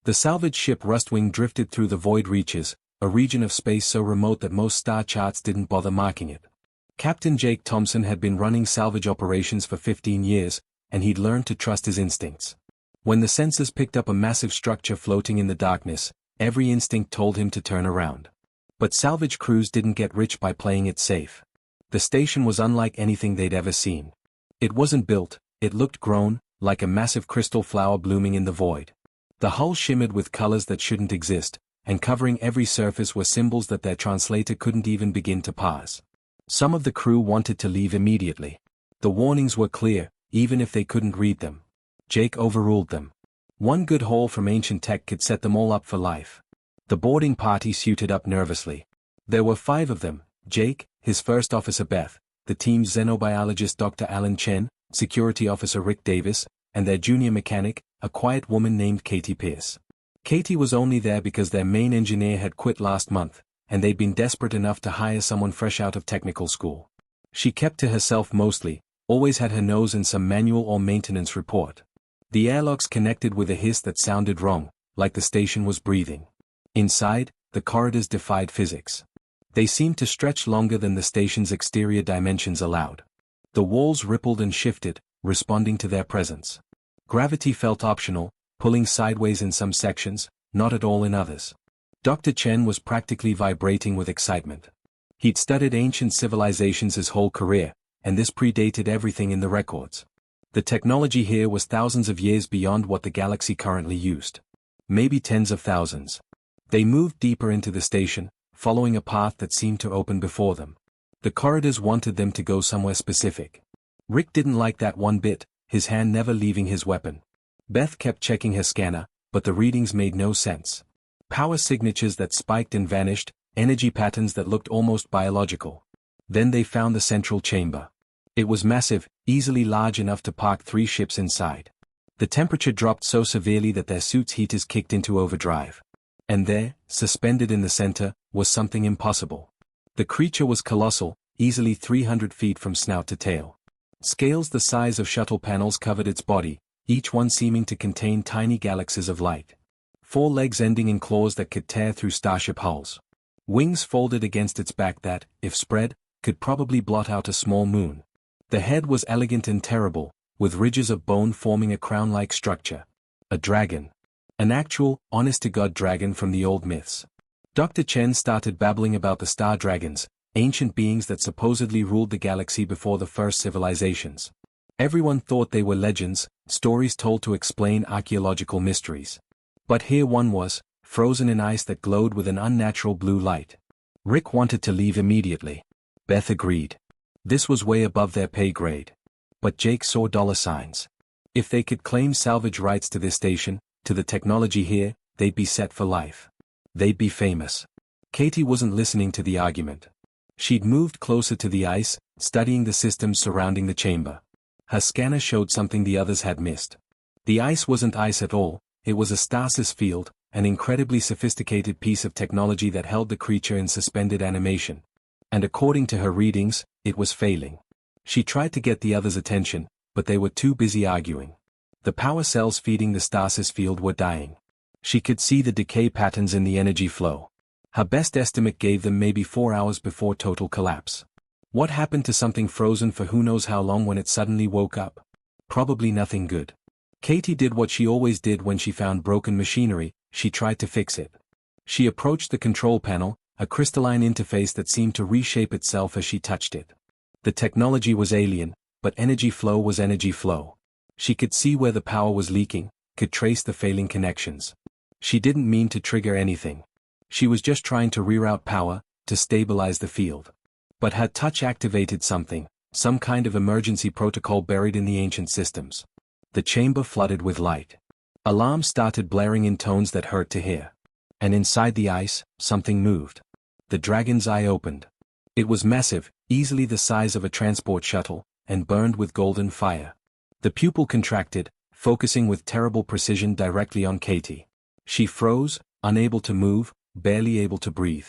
The salvage ship Rustwing drifted through the void reaches, a region of space so remote that most star charts didn't bother marking it. Captain Jake Thompson had been running salvage operations for 15 years, and he'd learned to trust his instincts. When the sensors picked up a massive structure floating in the darkness, every instinct told him to turn around. But salvage crews didn't get rich by playing it safe. The station was unlike anything they'd ever seen. It wasn't built, it looked grown, like a massive crystal flower blooming in the void. The hull shimmered with colors that shouldn't exist, and covering every surface were symbols that their translator couldn't even begin to parse. Some of the crew wanted to leave immediately. The warnings were clear, even if they couldn't read them. Jake overruled them. One good haul from ancient tech could set them all up for life. The boarding party suited up nervously. There were 5 of them: Jake, his first officer Beth, the team's xenobiologist Dr. Alan Chen, security officer Rick Davis, and their junior mechanic, a quiet woman named Katie Pierce. Katie was only there because their main engineer had quit last month, and they'd been desperate enough to hire someone fresh out of technical school. She kept to herself mostly, always had her nose in some manual or maintenance report. The airlocks connected with a hiss that sounded wrong, like the station was breathing. Inside, the corridors defied physics. They seemed to stretch longer than the station's exterior dimensions allowed. The walls rippled and shifted, responding to their presence. Gravity felt optional, pulling sideways in some sections, not at all in others. Dr. Chen was practically vibrating with excitement. He'd studied ancient civilizations his whole career, and this predated everything in the records. The technology here was thousands of years beyond what the galaxy currently used. Maybe tens of thousands. They moved deeper into the station, following a path that seemed to open before them. The corridors wanted them to go somewhere specific. Rick didn't like that one bit, his hand never leaving his weapon. Beth kept checking her scanner, but the readings made no sense. Power signatures that spiked and vanished, energy patterns that looked almost biological. Then they found the central chamber. It was massive, easily large enough to park 3 ships inside. The temperature dropped so severely that their suits' heaters kicked into overdrive. And there, suspended in the center, was something impossible. The creature was colossal, easily 300 feet from snout to tail. Scales the size of shuttle panels covered its body, each one seeming to contain tiny galaxies of light. 4 legs ending in claws that could tear through starship hulls. Wings folded against its back that, if spread, could probably blot out a small moon. The head was elegant and terrible, with ridges of bone forming a crown-like structure. A dragon. An actual, honest-to-God dragon from the old myths. Dr. Chen started babbling about the star dragons, ancient beings that supposedly ruled the galaxy before the first civilizations. Everyone thought they were legends, stories told to explain archaeological mysteries. But here one was, frozen in ice that glowed with an unnatural blue light. Rick wanted to leave immediately. Beth agreed. This was way above their pay grade. But Jake saw dollar signs. If they could claim salvage rights to this station, to the technology here, they'd be set for life. They'd be famous. Katie wasn't listening to the argument. She'd moved closer to the ice, studying the systems surrounding the chamber. Her scanner showed something the others had missed. The ice wasn't ice at all, it was a stasis field, an incredibly sophisticated piece of technology that held the creature in suspended animation. And according to her readings, it was failing. She tried to get the others' attention, but they were too busy arguing. The power cells feeding the stasis field were dying. She could see the decay patterns in the energy flow. Her best estimate gave them maybe 4 hours before total collapse. What happened to something frozen for who knows how long when it suddenly woke up? Probably nothing good. Katie did what she always did when she found broken machinery, she tried to fix it. She approached the control panel, a crystalline interface that seemed to reshape itself as she touched it. The technology was alien, but energy flow was energy flow. She could see where the power was leaking, could trace the failing connections. She didn't mean to trigger anything. She was just trying to reroute power, to stabilize the field. But her touch activated something, some kind of emergency protocol buried in the ancient systems. The chamber flooded with light. Alarms started blaring in tones that hurt to hear. And inside the ice, something moved. The dragon's eye opened. It was massive, easily the size of a transport shuttle, and burned with golden fire. The pupil contracted, focusing with terrible precision directly on Katie. She froze, unable to move, barely able to breathe.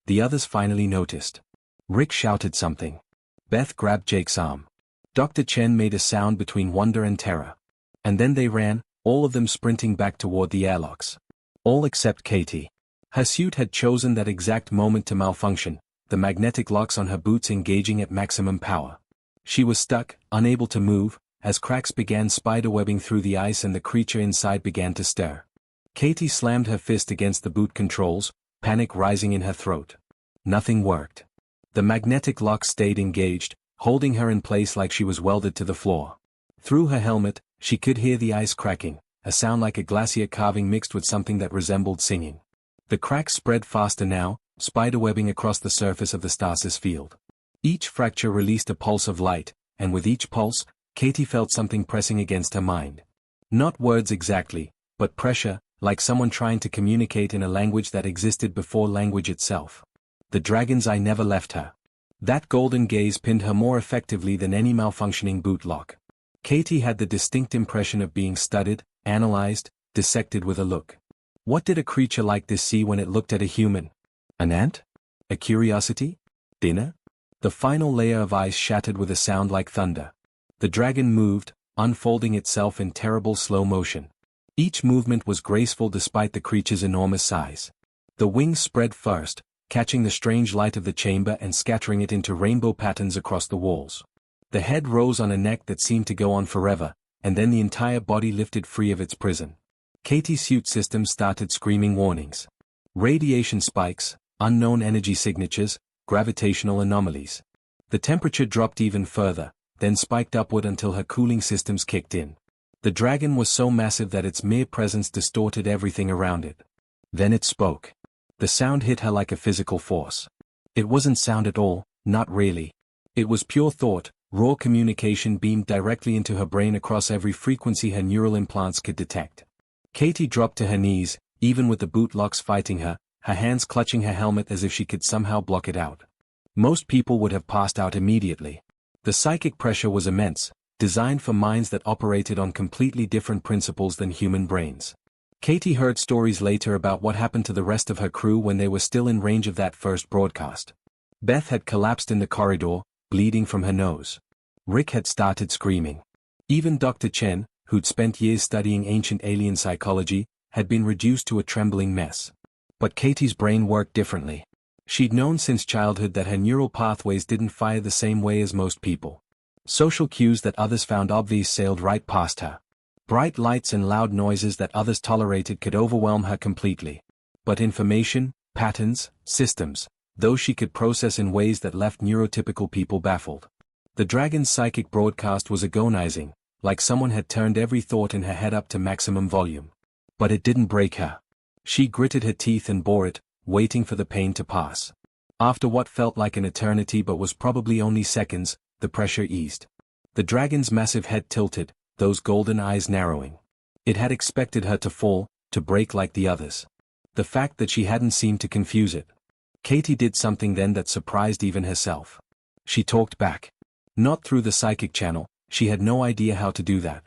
The others finally noticed. Rick shouted something. Beth grabbed Jake's arm. Dr. Chen made a sound between wonder and terror. And then they ran, all of them sprinting back toward the airlocks. All except Katie. Her suit had chosen that exact moment to malfunction, the magnetic locks on her boots engaging at maximum power. She was stuck, unable to move, as cracks began spiderwebbing through the ice and the creature inside began to stir. Katie slammed her fist against the boot controls, panic rising in her throat. Nothing worked. The magnetic locks stayed engaged, holding her in place like she was welded to the floor. Through her helmet, she could hear the ice cracking, a sound like a glacier carving mixed with something that resembled singing. The cracks spread faster now, spiderwebbing across the surface of the stasis field. Each fracture released a pulse of light, and with each pulse, Katie felt something pressing against her mind. Not words exactly, but pressure, like someone trying to communicate in a language that existed before language itself. The dragon's eye never left her. That golden gaze pinned her more effectively than any malfunctioning boot lock. Katie had the distinct impression of being studied, analyzed, dissected with a look. What did a creature like this see when it looked at a human? An ant? A curiosity? Dinner? The final layer of ice shattered with a sound like thunder. The dragon moved, unfolding itself in terrible slow motion. Each movement was graceful despite the creature's enormous size. The wings spread first, catching the strange light of the chamber and scattering it into rainbow patterns across the walls. The head rose on a neck that seemed to go on forever, and then the entire body lifted free of its prison. Katie's suit system started screaming warnings. Radiation spikes, unknown energy signatures, gravitational anomalies. The temperature dropped even further, then spiked upward until her cooling systems kicked in. The dragon was so massive that its mere presence distorted everything around it. Then it spoke. The sound hit her like a physical force. It wasn't sound at all, not really. It was pure thought, raw communication beamed directly into her brain across every frequency her neural implants could detect. Katie dropped to her knees, even with the boot locks fighting her hands clutching her helmet as if she could somehow block it out. Most people would have passed out immediately. The psychic pressure was immense, designed for minds that operated on completely different principles than human brains. Katie heard stories later about what happened to the rest of her crew when they were still in range of that first broadcast. Beth had collapsed in the corridor, bleeding from her nose. Rick had started screaming. Even Dr. Chen, who'd spent years studying ancient alien psychology, had been reduced to a trembling mess. But Katie's brain worked differently. She'd known since childhood that her neural pathways didn't fire the same way as most people. Social cues that others found obvious sailed right past her. Bright lights and loud noises that others tolerated could overwhelm her completely. But information, patterns, systems, those she could process in ways that left neurotypical people baffled. The dragon's psychic broadcast was agonizing, like someone had turned every thought in her head up to maximum volume. But it didn't break her. She gritted her teeth and bore it, waiting for the pain to pass. After what felt like an eternity but was probably only seconds, the pressure eased. The dragon's massive head tilted, those golden eyes narrowing. It had expected her to fall, to break like the others. The fact that she hadn't seemed to confuse it. Katie did something then that surprised even herself. She talked back. Not through the psychic channel, she had no idea how to do that.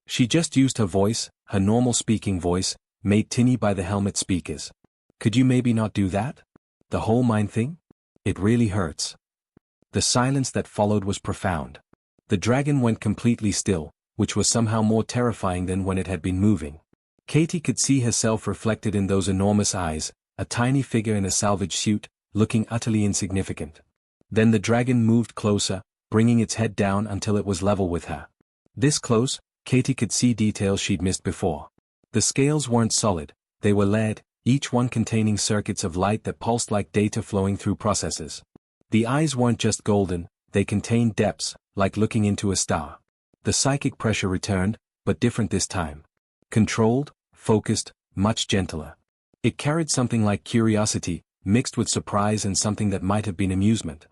She just used her voice, her normal speaking voice, made tinny by the helmet speakers. Could you maybe not do that? The whole mind thing? It really hurts. The silence that followed was profound. The dragon went completely still, which was somehow more terrifying than when it had been moving. Katie could see herself reflected in those enormous eyes, a tiny figure in a salvage suit, looking utterly insignificant. Then the dragon moved closer, bringing its head down until it was level with her. This close, Katie could see details she'd missed before. The scales weren't solid, they were lead, each one containing circuits of light that pulsed like data flowing through processors. The eyes weren't just golden, they contained depths, like looking into a star. The psychic pressure returned, but different this time. Controlled, focused, much gentler. It carried something like curiosity, mixed with surprise and something that might have been amusement.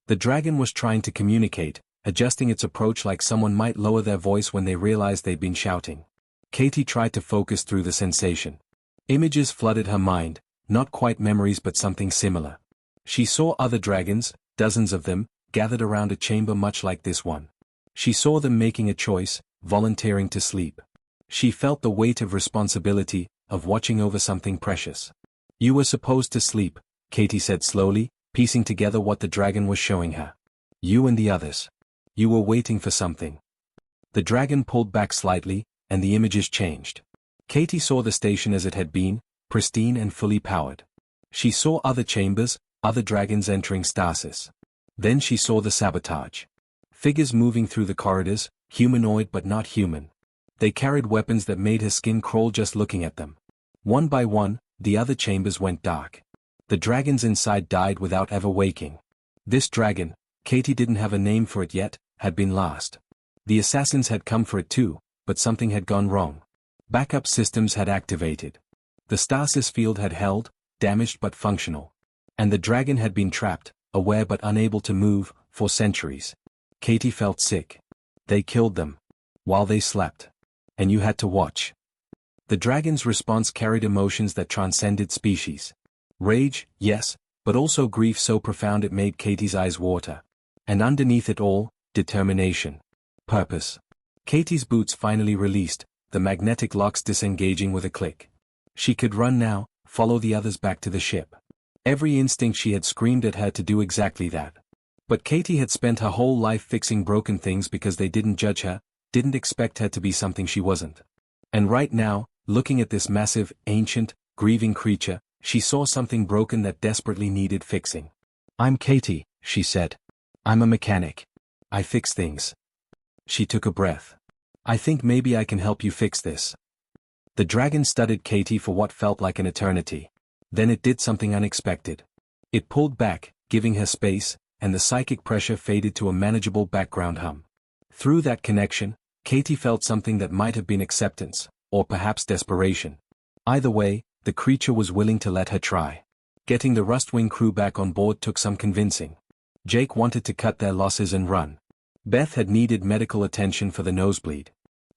The dragon was trying to communicate, adjusting its approach like someone might lower their voice when they realized they'd been shouting. Katie tried to focus through the sensation. Images flooded her mind, not quite memories but something similar. She saw other dragons, dozens of them, gathered around a chamber much like this one. She saw them making a choice, volunteering to sleep. She felt the weight of responsibility, of watching over something precious. You were supposed to sleep, Katie said slowly, piecing together what the dragon was showing her. You and the others. You were waiting for something. The dragon pulled back slightly, and the images changed. Katie saw the station as it had been, pristine and fully powered. She saw other chambers, other dragons entering stasis. Then she saw the sabotage. Figures moving through the corridors, humanoid but not human. They carried weapons that made her skin crawl just looking at them. One by one, the other chambers went dark. The dragons inside died without ever waking. This dragon, Katie didn't have a name for it yet, had been lost. The assassins had come for it too, but something had gone wrong. Backup systems had activated. The stasis field had held, damaged but functional. And the dragon had been trapped, aware but unable to move, for centuries. Katie felt sick. They killed them. While they slept. And you had to watch. The dragon's response carried emotions that transcended species. Rage, yes, but also grief so profound it made Katie's eyes water. And underneath it all, determination. Purpose. Katie's boots finally released, the magnetic locks disengaging with a click. She could run now, follow the others back to the ship. Every instinct she had screamed at her to do exactly that. But Katie had spent her whole life fixing broken things because they didn't judge her, didn't expect her to be something she wasn't. And right now, looking at this massive, ancient, grieving creature, she saw something broken that desperately needed fixing. "I'm Katie," she said. "I'm a mechanic. I fix things." She took a breath. "I think maybe I can help you fix this." The dragon studied Katie for what felt like an eternity. Then it did something unexpected. It pulled back, giving her space, and the psychic pressure faded to a manageable background hum. Through that connection, Katie felt something that might have been acceptance, or perhaps desperation. Either way, the creature was willing to let her try. Getting the Rustwing crew back on board took some convincing. Jake wanted to cut their losses and run. Beth had needed medical attention for the nosebleed.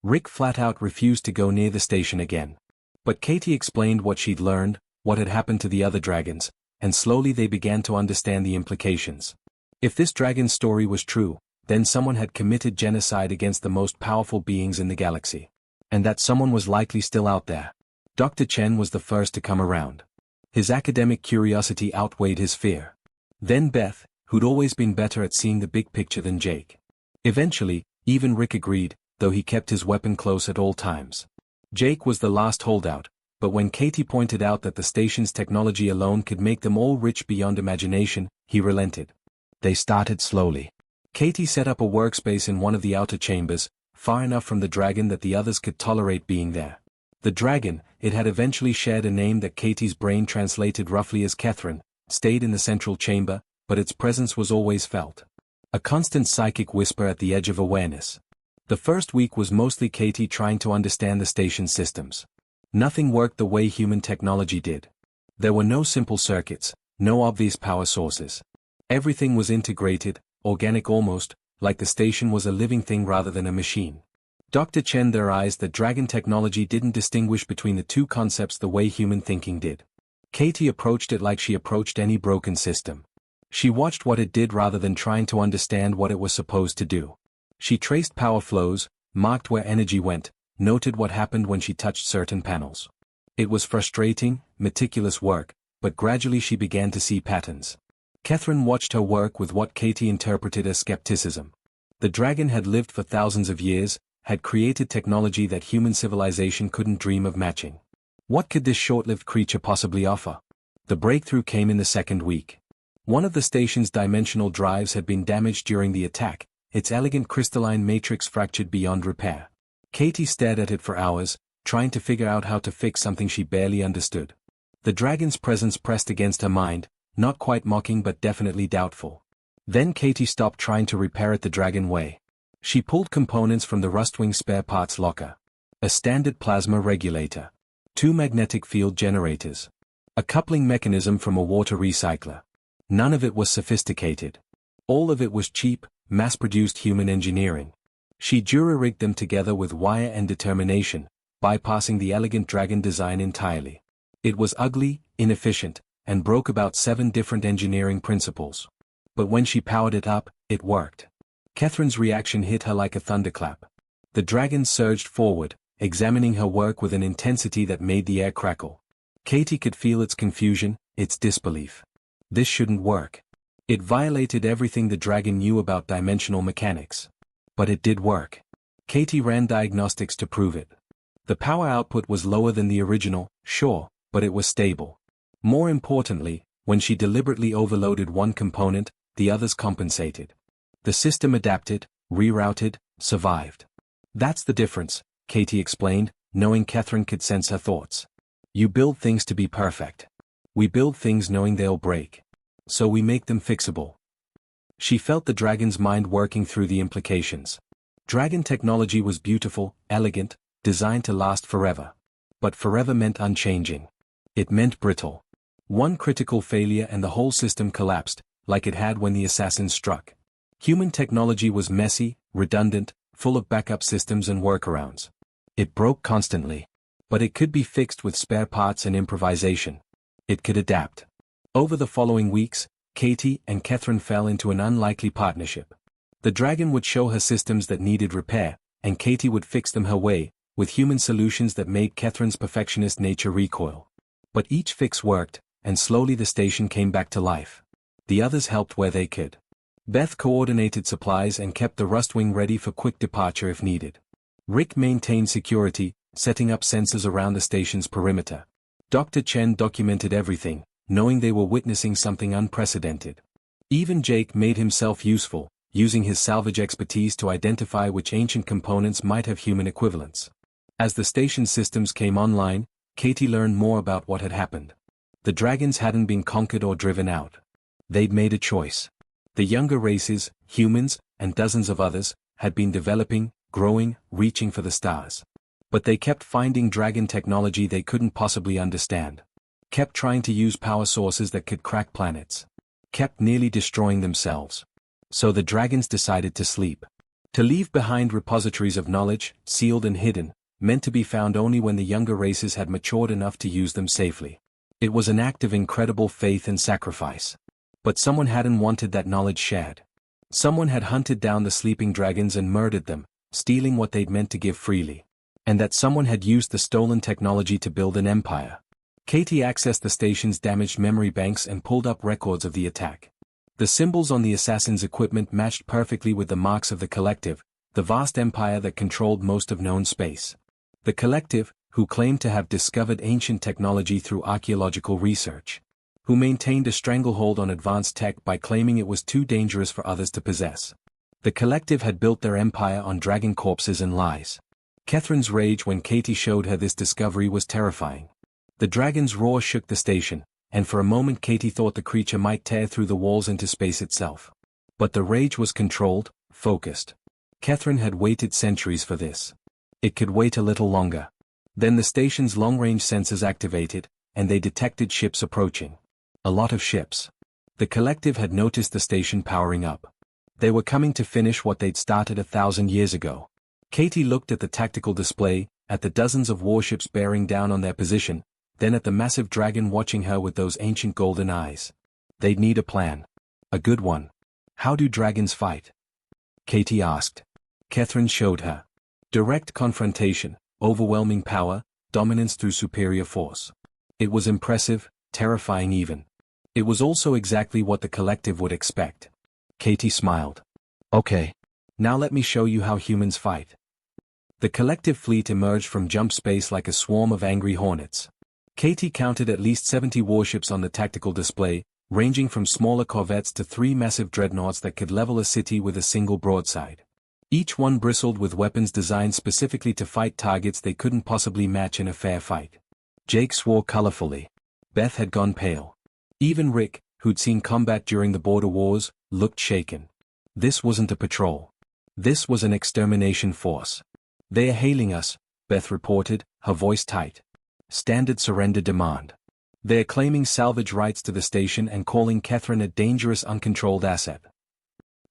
Rick flat out refused to go near the station again. But Katie explained what she'd learned, what had happened to the other dragons, and slowly they began to understand the implications. If this dragon's story was true, then someone had committed genocide against the most powerful beings in the galaxy. And that someone was likely still out there. Dr. Chen was the first to come around. His academic curiosity outweighed his fear. Then Beth, who'd always been better at seeing the big picture than Jake. Eventually, even Rick agreed, though he kept his weapon close at all times. Jake was the last holdout, but when Katie pointed out that the station's technology alone could make them all rich beyond imagination, he relented. They started slowly. Katie set up a workspace in one of the outer chambers, far enough from the dragon that the others could tolerate being there. The dragon, it had eventually shared a name that Katie's brain translated roughly as Catherine, stayed in the central chamber, but its presence was always felt. A constant psychic whisper at the edge of awareness. The first week was mostly Katie trying to understand the station's systems. Nothing worked the way human technology did. There were no simple circuits, no obvious power sources. Everything was integrated, organic almost, like the station was a living thing rather than a machine. Dr. Chen theorized that dragon technology didn't distinguish between the two concepts the way human thinking did. Katie approached it like she approached any broken system. She watched what it did rather than trying to understand what it was supposed to do. She traced power flows, marked where energy went, noted what happened when she touched certain panels. It was frustrating, meticulous work, but gradually she began to see patterns. Catherine watched her work with what Katie interpreted as skepticism. The dragon had lived for thousands of years, had created technology that human civilization couldn't dream of matching. What could this short-lived creature possibly offer? The breakthrough came in the second week. One of the station's dimensional drives had been damaged during the attack, its elegant crystalline matrix fractured beyond repair. Katie stared at it for hours, trying to figure out how to fix something she barely understood. The dragon's presence pressed against her mind, not quite mocking but definitely doubtful. Then Katie stopped trying to repair it the dragon way. She pulled components from the Rustwing spare parts locker. A standard plasma regulator. 2 magnetic field generators. A coupling mechanism from a water recycler. None of it was sophisticated. All of it was cheap, mass-produced human engineering. She jury-rigged them together with wire and determination, bypassing the elegant dragon design entirely. It was ugly, inefficient, and broke about 7 different engineering principles. But when she powered it up, it worked. Catherine's reaction hit her like a thunderclap. The dragon surged forward, examining her work with an intensity that made the air crackle. Katie could feel its confusion, its disbelief. This shouldn't work. It violated everything the dragon knew about dimensional mechanics. But it did work. Katie ran diagnostics to prove it. The power output was lower than the original, sure, but it was stable. More importantly, when she deliberately overloaded one component, the others compensated. The system adapted, rerouted, survived. That's the difference, Katie explained, knowing Catherine could sense her thoughts. You build things to be perfect. We build things knowing they'll break. So we make them fixable. She felt the dragon's mind working through the implications. Dragon technology was beautiful, elegant, designed to last forever. But forever meant unchanging. It meant brittle. One critical failure and the whole system collapsed, like it had when the assassins struck. Human technology was messy, redundant, full of backup systems and workarounds. It broke constantly. But it could be fixed with spare parts and improvisation. It could adapt. Over the following weeks, Katie and Catherine fell into an unlikely partnership. The dragon would show her systems that needed repair, and Katie would fix them her way, with human solutions that made Catherine's perfectionist nature recoil. But each fix worked, and slowly the station came back to life. The others helped where they could. Beth coordinated supplies and kept the Rustwing ready for quick departure if needed. Rick maintained security, setting up sensors around the station's perimeter. Dr. Chen documented everything, knowing they were witnessing something unprecedented. Even Jake made himself useful, using his salvage expertise to identify which ancient components might have human equivalents. As the station systems came online, Katie learned more about what had happened. The dragons hadn't been conquered or driven out. They'd made a choice. The younger races, humans, and dozens of others, had been developing, growing, reaching for the stars. But they kept finding dragon technology they couldn't possibly understand. Kept trying to use power sources that could crack planets. Kept nearly destroying themselves. So the dragons decided to sleep. To leave behind repositories of knowledge, sealed and hidden, meant to be found only when the younger races had matured enough to use them safely. It was an act of incredible faith and sacrifice. But someone hadn't wanted that knowledge shared. Someone had hunted down the sleeping dragons and murdered them, stealing what they'd meant to give freely. And that someone had used the stolen technology to build an empire. Katie accessed the station's damaged memory banks and pulled up records of the attack. The symbols on the assassin's equipment matched perfectly with the marks of the Collective, the vast empire that controlled most of known space. The Collective, who claimed to have discovered ancient technology through archaeological research. Who maintained a stranglehold on advanced tech by claiming it was too dangerous for others to possess. The Collective had built their empire on dragon corpses and lies. Catherine's rage when Katie showed her this discovery was terrifying. The dragon's roar shook the station, and for a moment Katie thought the creature might tear through the walls into space itself. But the rage was controlled, focused. Catherine had waited centuries for this. It could wait a little longer. Then the station's long-range sensors activated, and they detected ships approaching. A lot of ships. The Collective had noticed the station powering up. They were coming to finish what they'd started 1,000 years ago. Katie looked at the tactical display, at the dozens of warships bearing down on their position, then at the massive dragon watching her with those ancient golden eyes. They'd need a plan. A good one. How do dragons fight? Katie asked. Catherine showed her. Direct confrontation, overwhelming power, dominance through superior force. It was impressive, terrifying even. It was also exactly what the Collective would expect. Katie smiled. Okay. Now let me show you how humans fight. The Collective fleet emerged from jump space like a swarm of angry hornets. Katie counted at least 70 warships on the tactical display, ranging from smaller corvettes to 3 massive dreadnoughts that could level a city with a single broadside. Each one bristled with weapons designed specifically to fight targets they couldn't possibly match in a fair fight. Jake swore colorfully. Beth had gone pale. Even Rick, who'd seen combat during the border wars, looked shaken. This wasn't a patrol. This was an extermination force. They are hailing us, Beth reported, her voice tight. Standard surrender demand. They are claiming salvage rights to the station and calling Catherine a dangerous uncontrolled asset.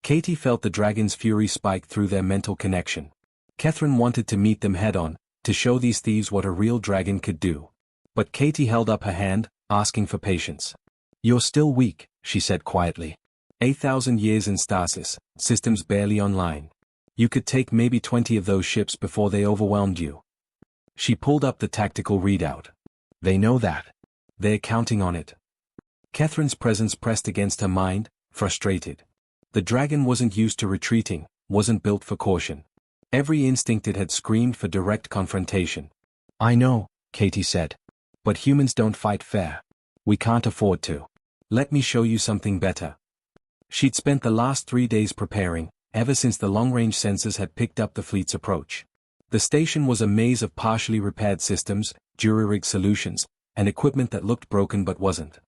Katie felt the dragon's fury spike through their mental connection. Catherine wanted to meet them head-on, to show these thieves what a real dragon could do. But Katie held up her hand, asking for patience. You're still weak, she said quietly. 8,000 years in stasis, systems barely online. You could take maybe 20 of those ships before they overwhelmed you. She pulled up the tactical readout. They know that. They're counting on it. Catherine's presence pressed against her mind, frustrated. The dragon wasn't used to retreating, wasn't built for caution. Every instinct it had screamed for direct confrontation. I know, Katie said. But humans don't fight fair. We can't afford to. Let me show you something better. She'd spent the last 3 days preparing, ever since the long-range sensors had picked up the fleet's approach. The station was a maze of partially repaired systems, jury-rigged solutions, and equipment that looked broken but wasn't.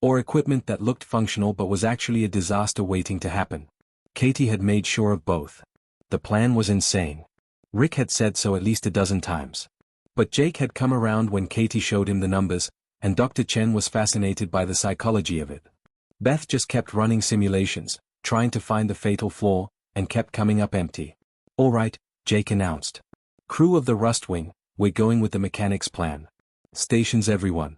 Or equipment that looked functional but was actually a disaster waiting to happen. Katie had made sure of both. The plan was insane. Rick had said so at least a dozen times. But Jake had come around when Katie showed him the numbers, and Dr. Chen was fascinated by the psychology of it. Beth just kept running simulations, trying to find the fatal flaw, and kept coming up empty. "All right," Jake announced. "Crew of the Rustwing, we're going with the mechanics plan. Stations everyone."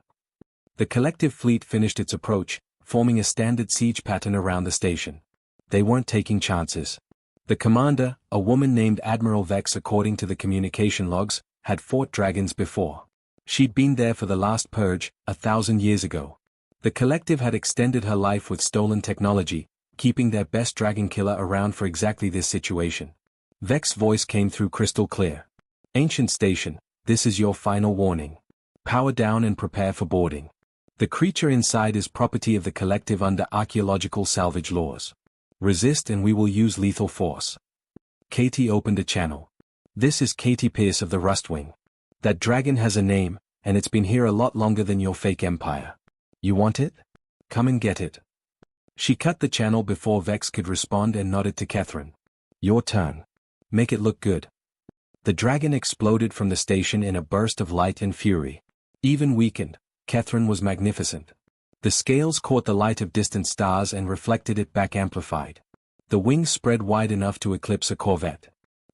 The collective fleet finished its approach, forming a standard siege pattern around the station. They weren't taking chances. The commander, a woman named Admiral Vex according to the communication logs, had fought dragons before. She'd been there for the last purge, 1,000 years ago. The collective had extended her life with stolen technology, keeping their best dragon killer around for exactly this situation. Vex's voice came through crystal clear. "Ancient Station, this is your final warning. Power down and prepare for boarding. The creature inside is property of the collective under archaeological salvage laws. Resist and we will use lethal force." Katie opened a channel. "This is Katie Pierce of the Rustwing. That dragon has a name, and it's been here a lot longer than your fake empire. You want it? Come and get it." She cut the channel before Vex could respond and nodded to Catherine. "Your turn. Make it look good." The dragon exploded from the station in a burst of light and fury. Even weakened, Catherine was magnificent. The scales caught the light of distant stars and reflected it back amplified. The wings spread wide enough to eclipse a corvette.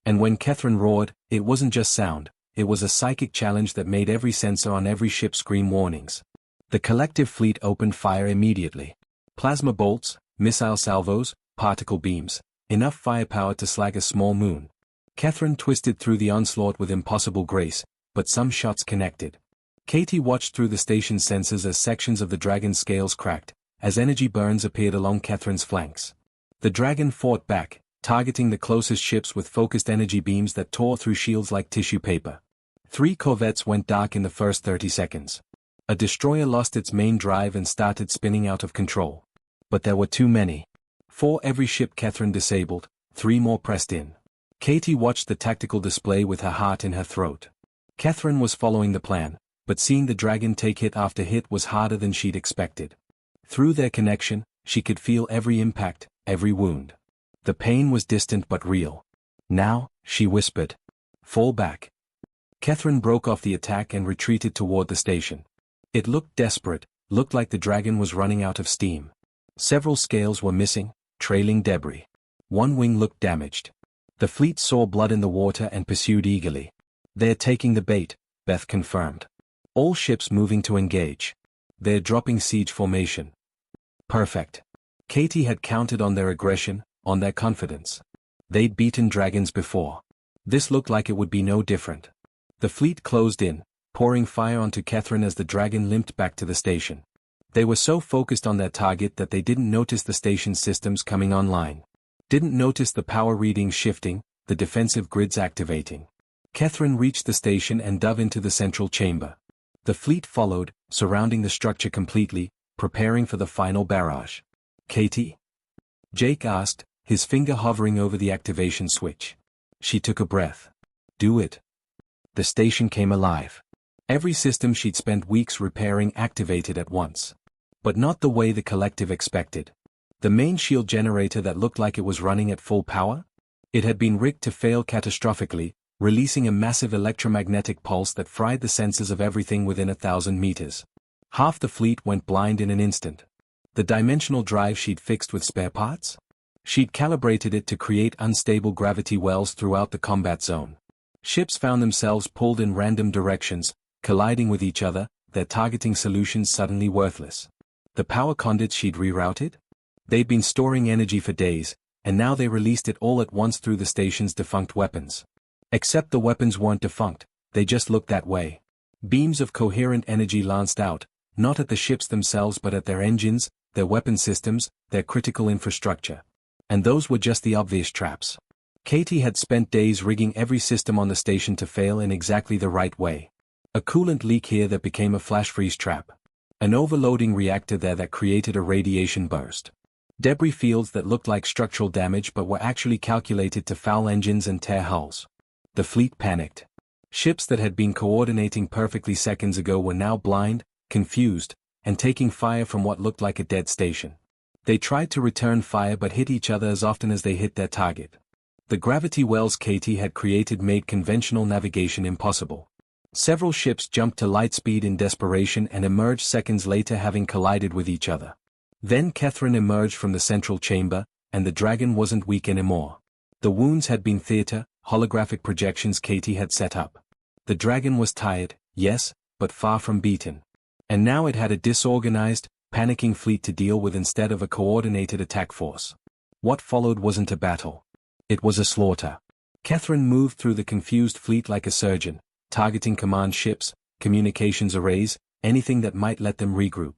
And when Catherine roared, it wasn't just sound, it was a psychic challenge that made every sensor on every ship scream warnings. The collective fleet opened fire immediately. Plasma bolts, missile salvos, particle beams, enough firepower to slag a small moon. Catherine twisted through the onslaught with impossible grace, but some shots connected. Katie watched through the station's sensors as sections of the dragon's scales cracked, as energy burns appeared along Catherine's flanks. The dragon fought back, targeting the closest ships with focused energy beams that tore through shields like tissue paper. 3 corvettes went dark in the first 30 seconds. A destroyer lost its main drive and started spinning out of control. But there were too many. 4 every ship Catherine disabled, 3 more pressed in. Katie watched the tactical display with her heart in her throat. Catherine was following the plan, but seeing the dragon take hit after hit was harder than she'd expected. Through their connection, she could feel every impact, every wound. The pain was distant but real. "Now," she whispered. "Fall back." Catherine broke off the attack and retreated toward the station. It looked desperate, looked like the dragon was running out of steam. Several scales were missing, trailing debris. 1 wing looked damaged. The fleet saw blood in the water and pursued eagerly. "They're taking the bait," Beth confirmed. "All ships moving to engage. They're dropping siege formation." Perfect. Katie had counted on their aggression, on their confidence. They'd beaten dragons before. This looked like it would be no different. The fleet closed in, pouring fire onto Catherine as the dragon limped back to the station. They were so focused on their target that they didn't notice the station's systems coming online. Didn't notice the power readings shifting, the defensive grids activating. Catherine reached the station and dove into the central chamber. The fleet followed, surrounding the structure completely, preparing for the final barrage. "Katie?" Jake asked, his finger hovering over the activation switch. She took a breath. "Do it." The station came alive. Every system she'd spent weeks repairing activated at once. But not the way the collective expected. The main shield generator that looked like it was running at full power? It had been rigged to fail catastrophically, releasing a massive electromagnetic pulse that fried the senses of everything within 1,000 meters. Half the fleet went blind in an instant. The dimensional drive she'd fixed with spare parts? She'd calibrated it to create unstable gravity wells throughout the combat zone. Ships found themselves pulled in random directions, colliding with each other, their targeting solutions suddenly worthless. The power conduits she'd rerouted? They'd been storing energy for days, and now they released it all at once through the station's defunct weapons. Except the weapons weren't defunct, they just looked that way. Beams of coherent energy lanced out, not at the ships themselves but at their engines, their weapon systems, their critical infrastructure. And those were just the obvious traps. Katie had spent days rigging every system on the station to fail in exactly the right way. A coolant leak here that became a flash freeze trap. An overloading reactor there that created a radiation burst. Debris fields that looked like structural damage but were actually calculated to foul engines and tear hulls. The fleet panicked. Ships that had been coordinating perfectly seconds ago were now blind, confused, and taking fire from what looked like a dead station. They tried to return fire but hit each other as often as they hit their target. The gravity wells Katie had created made conventional navigation impossible. Several ships jumped to light speed in desperation and emerged seconds later having collided with each other. Then Catherine emerged from the central chamber, and the dragon wasn't weak anymore. The wounds had been theater, holographic projections Katie had set up. The dragon was tired, yes, but far from beaten. And now it had a disorganized, panicking fleet to deal with instead of a coordinated attack force. What followed wasn't a battle. It was a slaughter. Catherine moved through the confused fleet like a surgeon, targeting command ships, communications arrays, anything that might let them regroup.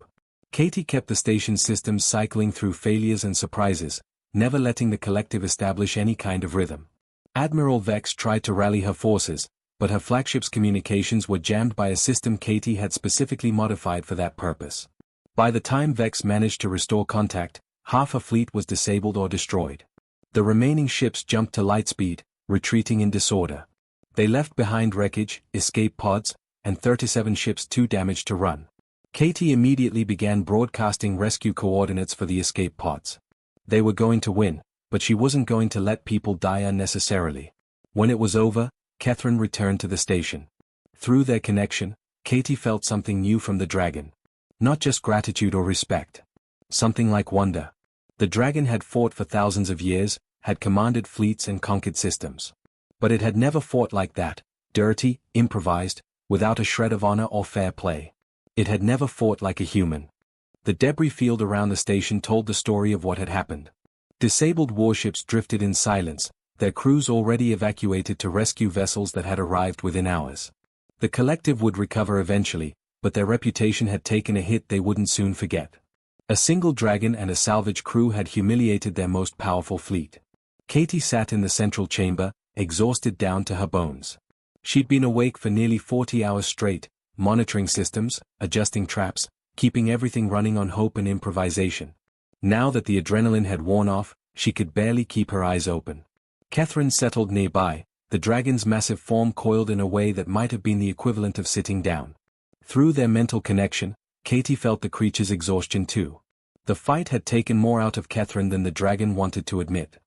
Katie kept the station systems cycling through failures and surprises, never letting the collective establish any kind of rhythm. Admiral Vex tried to rally her forces, but her flagship's communications were jammed by a system Katie had specifically modified for that purpose. By the time Vex managed to restore contact, half her fleet was disabled or destroyed. The remaining ships jumped to light speed, retreating in disorder. They left behind wreckage, escape pods, and 37 ships too damaged to run. Katie immediately began broadcasting rescue coordinates for the escape pods. They were going to win, but she wasn't going to let people die unnecessarily. When it was over, Catherine returned to the station. Through their connection, Katie felt something new from the dragon. Not just gratitude or respect. Something like wonder. The dragon had fought for thousands of years, had commanded fleets and conquered systems. But it had never fought like that, dirty, improvised, without a shred of honor or fair play. It had never fought like a human. The debris field around the station told the story of what had happened. Disabled warships drifted in silence, their crews already evacuated to rescue vessels that had arrived within hours. The collective would recover eventually, but their reputation had taken a hit they wouldn't soon forget. A single dragon and a salvage crew had humiliated their most powerful fleet. Katie sat in the central chamber, exhausted down to her bones. She'd been awake for nearly 40 hours straight, monitoring systems, adjusting traps, keeping everything running on hope and improvisation. Now that the adrenaline had worn off, she could barely keep her eyes open. Catherine settled nearby, the dragon's massive form coiled in a way that might have been the equivalent of sitting down. Through their mental connection, Katie felt the creature's exhaustion too. The fight had taken more out of Catherine than the dragon wanted to admit.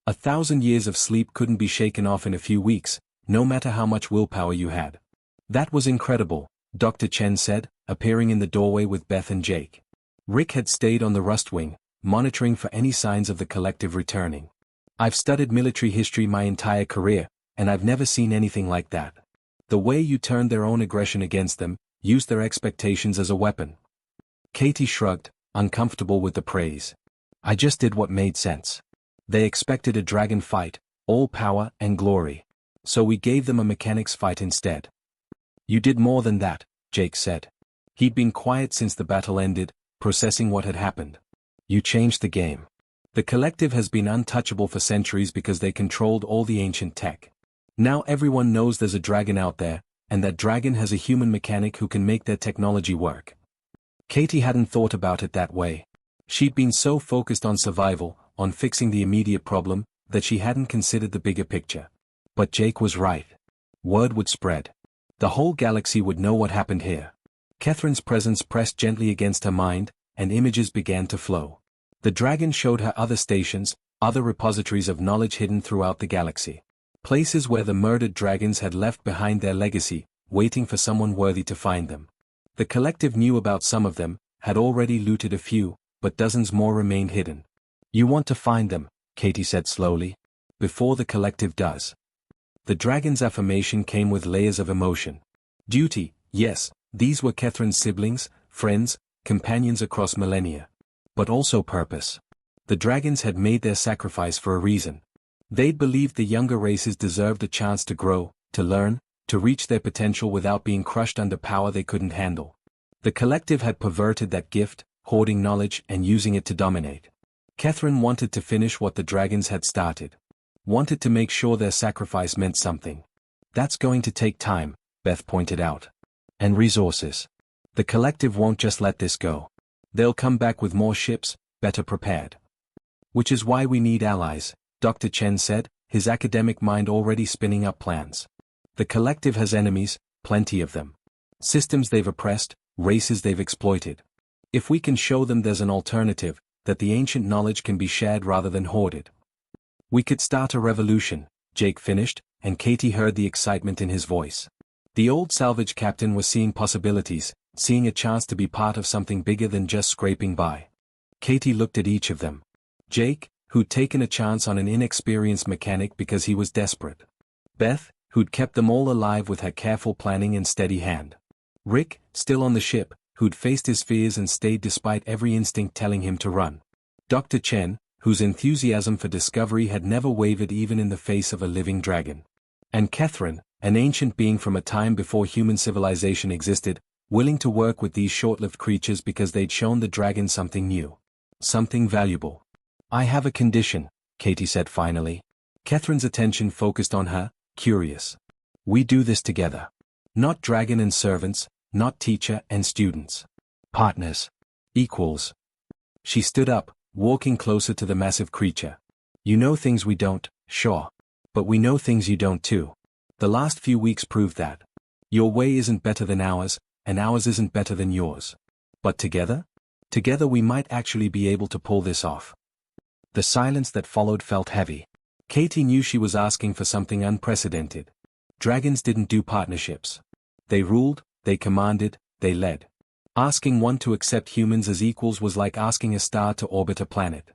1,000 years of sleep couldn't be shaken off in a few weeks, no matter how much willpower you had. That was incredible, Dr. Chen said, appearing in the doorway with Beth and Jake. Rick had stayed on the Rust Wing, monitoring for any signs of the collective returning. I've studied military history my entire career, and I've never seen anything like that. The way you turned their own aggression against them, used their expectations as a weapon. Katie shrugged, uncomfortable with the praise. I just did what made sense. They expected a dragon fight, all power and glory. So we gave them a mechanics fight instead. You did more than that, Jake said. He'd been quiet since the battle ended, processing what had happened. You changed the game. The collective has been untouchable for centuries because they controlled all the ancient tech. Now everyone knows there's a dragon out there, and that dragon has a human mechanic who can make their technology work. Katie hadn't thought about it that way. She'd been so focused on survival, on fixing the immediate problem, that she hadn't considered the bigger picture. But Jake was right. Word would spread. The whole galaxy would know what happened here. Catherine's presence pressed gently against her mind, and images began to flow. The dragon showed her other stations, other repositories of knowledge hidden throughout the galaxy. Places where the murdered dragons had left behind their legacy, waiting for someone worthy to find them. The collective knew about some of them, had already looted a few, but dozens more remained hidden. You want to find them, Katie said slowly. Before the collective does. The dragon's affirmation came with layers of emotion. Duty, yes, these were Catherine's siblings, friends, companions across millennia. But also purpose. The dragons had made their sacrifice for a reason. They'd believed the younger races deserved a chance to grow, to learn, to reach their potential without being crushed under power they couldn't handle. The collective had perverted that gift, hoarding knowledge and using it to dominate. Catherine wanted to finish what the dragons had started. Wanted to make sure their sacrifice meant something. That's going to take time, Beth pointed out. And resources. The collective won't just let this go. They'll come back with more ships, better prepared. Which is why we need allies, Dr. Chen said, his academic mind already spinning up plans. The collective has enemies, plenty of them. Systems they've oppressed, races they've exploited. If we can show them there's an alternative, that the ancient knowledge can be shared rather than hoarded. We could start a revolution, Jake finished, and Katie heard the excitement in his voice. The old salvage captain was seeing possibilities, seeing a chance to be part of something bigger than just scraping by. Katie looked at each of them. Jake, who'd taken a chance on an inexperienced mechanic because he was desperate. Beth, who'd kept them all alive with her careful planning and steady hand. Rick, still on the ship, who'd faced his fears and stayed despite every instinct telling him to run. Dr. Chen, whose enthusiasm for discovery had never wavered even in the face of a living dragon. And Catherine, an ancient being from a time before human civilization existed, willing to work with these short-lived creatures because they'd shown the dragon something new. Something valuable. I have a condition, Katie said finally. Catherine's attention focused on her, curious. We do this together. Not dragon and servants, not teacher and students. Partners. Equals. She stood up, walking closer to the massive creature. You know things we don't, sure. But we know things you don't too. The last few weeks proved that. Your way isn't better than ours, and ours isn't better than yours. But together? Together we might actually be able to pull this off. The silence that followed felt heavy. Katie knew she was asking for something unprecedented. Dragons didn't do partnerships. They ruled, they commanded, they led. Asking one to accept humans as equals was like asking a star to orbit a planet.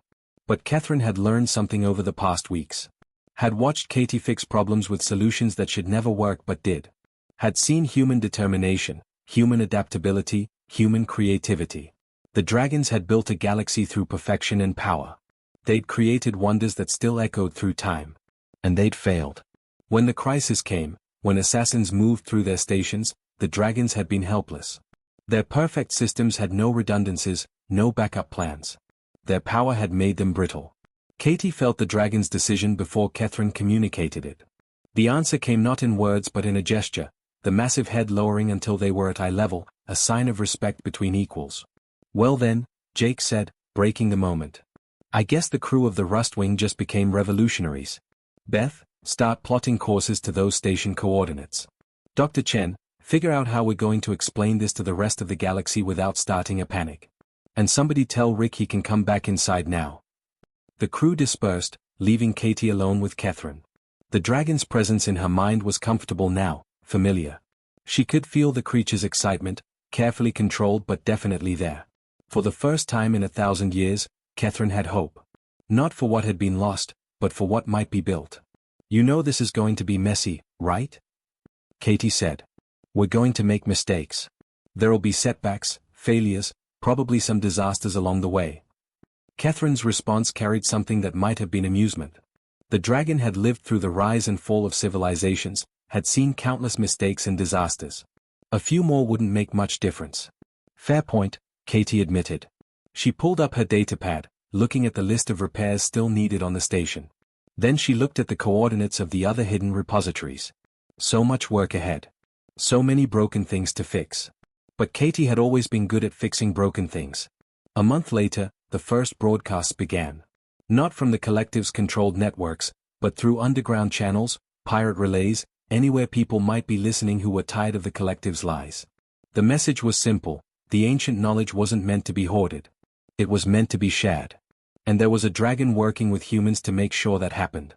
But Catherine had learned something over the past weeks. Had watched Katie fix problems with solutions that should never work but did. Had seen human determination, human adaptability, human creativity. The dragons had built a galaxy through perfection and power. They'd created wonders that still echoed through time. And they'd failed. When the crisis came, when assassins moved through their stations, the dragons had been helpless. Their perfect systems had no redundancies, no backup plans. Their power had made them brittle. Katie felt the dragon's decision before Catherine communicated it. The answer came not in words but in a gesture, the massive head lowering until they were at eye level, a sign of respect between equals. Well then, Jake said, breaking the moment. I guess the crew of the Rustwing just became revolutionaries. Beth, start plotting courses to those station coordinates. Dr. Chen, figure out how we're going to explain this to the rest of the galaxy without starting a panic. And somebody tell Rick he can come back inside now. The crew dispersed, leaving Katie alone with Catherine. The dragon's presence in her mind was comfortable now, familiar. She could feel the creature's excitement, carefully controlled but definitely there. For the first time in 1,000 years, Catherine had hope. Not for what had been lost, but for what might be built. You know this is going to be messy, right? Katie said. We're going to make mistakes. There'll be setbacks, failures, probably some disasters along the way. Catherine's response carried something that might have been amusement. The dragon had lived through the rise and fall of civilizations, had seen countless mistakes and disasters. A few more wouldn't make much difference. Fair point, Katie admitted. She pulled up her datapad, looking at the list of repairs still needed on the station. Then she looked at the coordinates of the other hidden repositories. So much work ahead. So many broken things to fix. But Katie had always been good at fixing broken things. A month later, the first broadcasts began. Not from the collective's controlled networks, but through underground channels, pirate relays, anywhere people might be listening who were tired of the collective's lies. The message was simple: the ancient knowledge wasn't meant to be hoarded. It was meant to be shared. And there was a dragon working with humans to make sure that happened.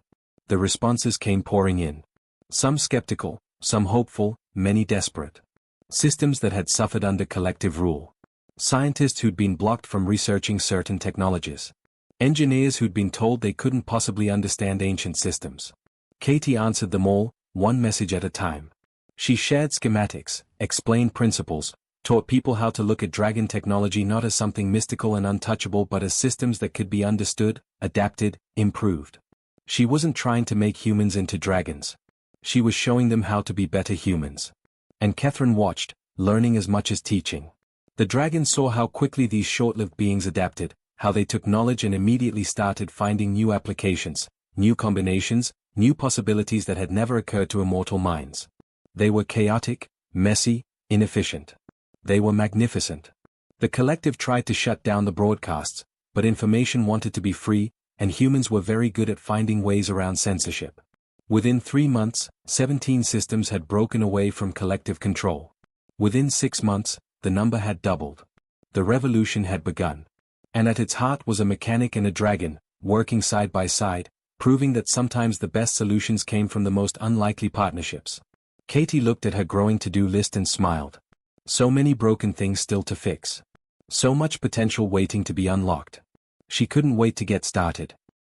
The responses came pouring in. Some skeptical, some hopeful, many desperate. Systems that had suffered under collective rule. Scientists who'd been blocked from researching certain technologies. Engineers who'd been told they couldn't possibly understand ancient systems. Katie answered them all, one message at a time. She shared schematics, explained principles, taught people how to look at dragon technology not as something mystical and untouchable but as systems that could be understood, adapted, improved. She wasn't trying to make humans into dragons. She was showing them how to be better humans. And Catherine watched, learning as much as teaching. The dragon saw how quickly these short-lived beings adapted, how they took knowledge and immediately started finding new applications, new combinations, new possibilities that had never occurred to immortal minds. They were chaotic, messy, inefficient. They were magnificent. The collective tried to shut down the broadcasts, but information wanted to be free, and humans were very good at finding ways around censorship. Within 3 months, 17 systems had broken away from collective control. Within 6 months, the number had doubled. The revolution had begun. And at its heart was a mechanic and a dragon, working side by side, proving that sometimes the best solutions came from the most unlikely partnerships. Katie looked at her growing to-do list and smiled. So many broken things still to fix. So much potential waiting to be unlocked. She couldn't wait to get started.